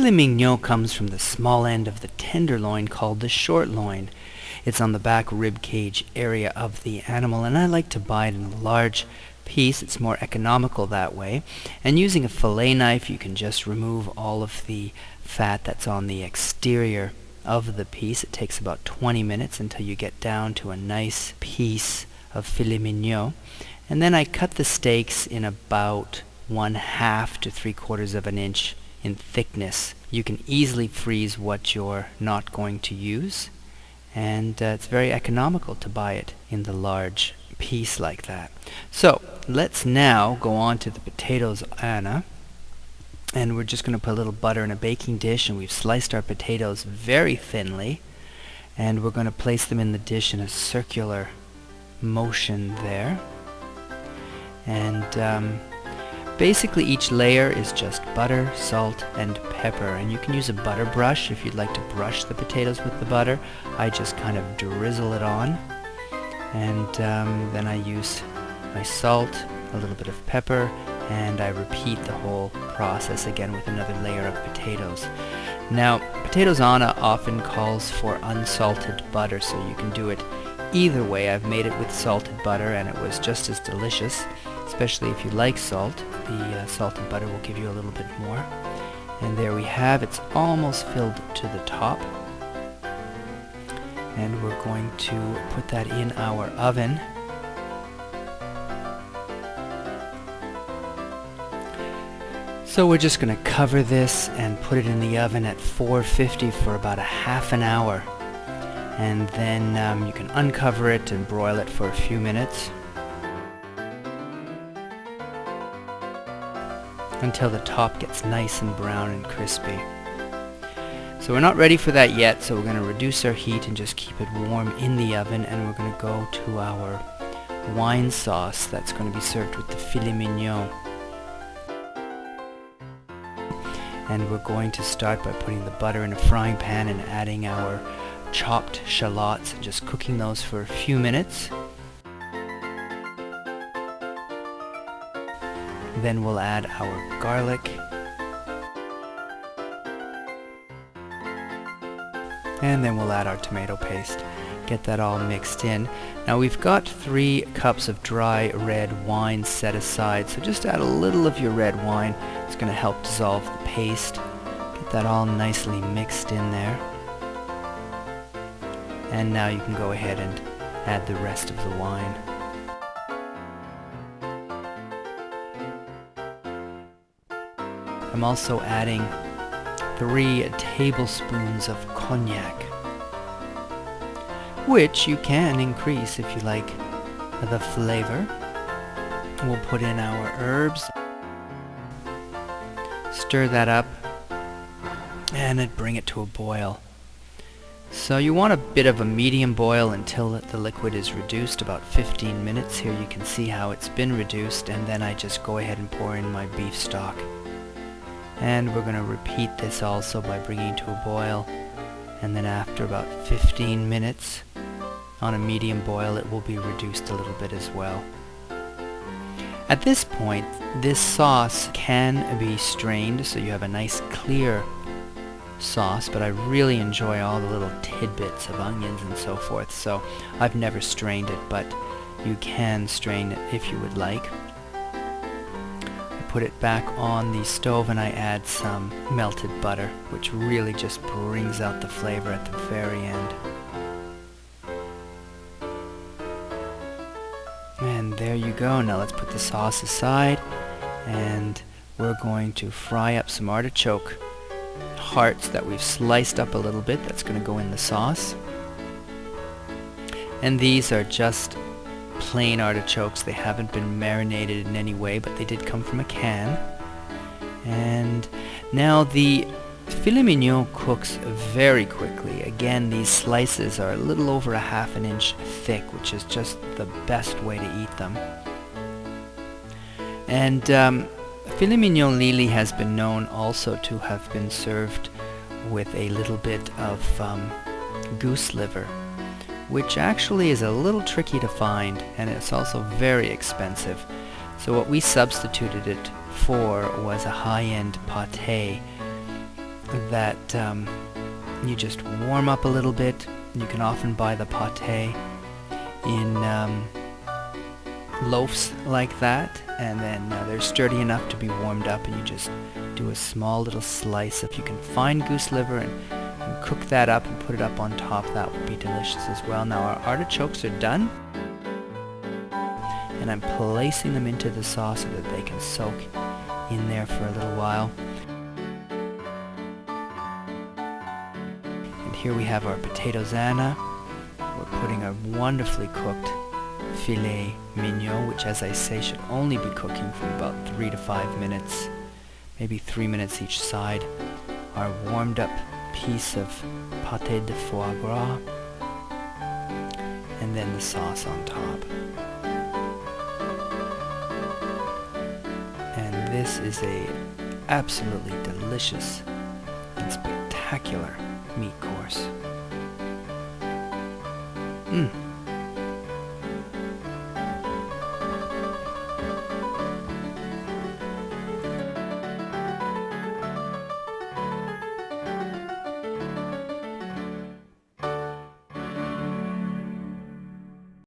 filet mignon comes from the small end of the tenderloin called the short loin. It's on the back rib cage area of the animal, and I like to buy it in a large piece. It's more economical that way. And using a fillet knife, you can just remove all of the fat that's on the exterior of the piece. It takes about 20 minutes until you get down to a nice piece of filet mignon. And then I cut the steaks in about 1/2 to 3/4 of an inch in thickness. You can easily freeze what you're not going to use, and it's very economical to buy it in the large piece like that. So let's now go on to the potatoes, Anna, and we're just going to put a little butter in a baking dish, and we've sliced our potatoes very thinly, and we're going to place them in the dish in a circular motion there. And basically each layer is just butter, salt, and pepper, and you can use a butter brush if you'd like to brush the potatoes with the butter. I just kind of drizzle it on, and then I use my salt, a little bit of pepper, and I repeat the whole process again with another layer of potatoes. Now, potatoes Anna often calls for unsalted butter, so you can do it either way. I've made it with salted butter, and it was just as delicious, especially if you like salt. The salted butter will give you a little bit more. And there we have, it's almost filled to the top. And we're going to put that in our oven. So we're just going to cover this and put it in the oven at 450 for about a half an hour. And then you can uncover it and broil it for a few minutes until the top gets nice and brown and crispy. So we're not ready for that yet, so we're going to reduce our heat and just keep it warm in the oven, and we're going to go to our wine sauce that's going to be served with the filet mignon. And we're going to start by putting the butter in a frying pan and adding our chopped shallots and just cooking those for a few minutes. Then we'll add our garlic, and then we'll add our tomato paste. Get that all mixed in. Now we've got 3 cups of dry red wine set aside, so just add a little of your red wine. It's going to help dissolve the paste. Get that all nicely mixed in there. And now you can go ahead and add the rest of the wine. I'm also adding 3 tablespoons of cognac, which you can increase if you like the flavor. We'll put in our herbs, stir that up, and bring it to a boil. So you want a bit of a medium boil until the liquid is reduced, about 15 minutes. Here you can see how it's been reduced, and then I just go ahead and pour in my beef stock. And we're going to repeat this also by bringing to a boil, and then after about 15 minutes on a medium boil it will be reduced a little bit as well. At this point this sauce can be strained so you have a nice clear sauce, but I really enjoy all the little tidbits of onions and so forth, so I've never strained it, but you can strain it if you would like. Put it back on the stove and I add some melted butter, which really just brings out the flavor at the very end. And there you go. Now let's put the sauce aside, and we're going to fry up some artichoke hearts that we've sliced up a little bit. That's going to go in the sauce. And these are just plain artichokes. They haven't been marinated in any way, but they did come from a can. And now the filet mignon cooks very quickly. Again, these slices are a little over a half an inch thick, which is just the best way to eat them. And filet mignon Lili has been known also to have been served with a little bit of goose liver, which actually is a little tricky to find, and it's also very expensive. So what we substituted it for was a high-end pâté. that you just warm up a little bit. You can often buy the pâté in loaves like that, and then they're sturdy enough to be warmed up, and you just do a small little slice. If you can find goose liver and cook that up and put it up on top, that would be delicious as well. Now our artichokes are done, and I'm placing them into the sauce so that they can soak in there for a little while. And here we have our potato zana. We're putting a wonderfully cooked filet mignon, which, as I say, should only be cooking for about 3 to 5 minutes, maybe 3 minutes each side. Our warmed up piece of pâté de foie gras, and then the sauce on top. And this is a absolutely delicious and spectacular meat course.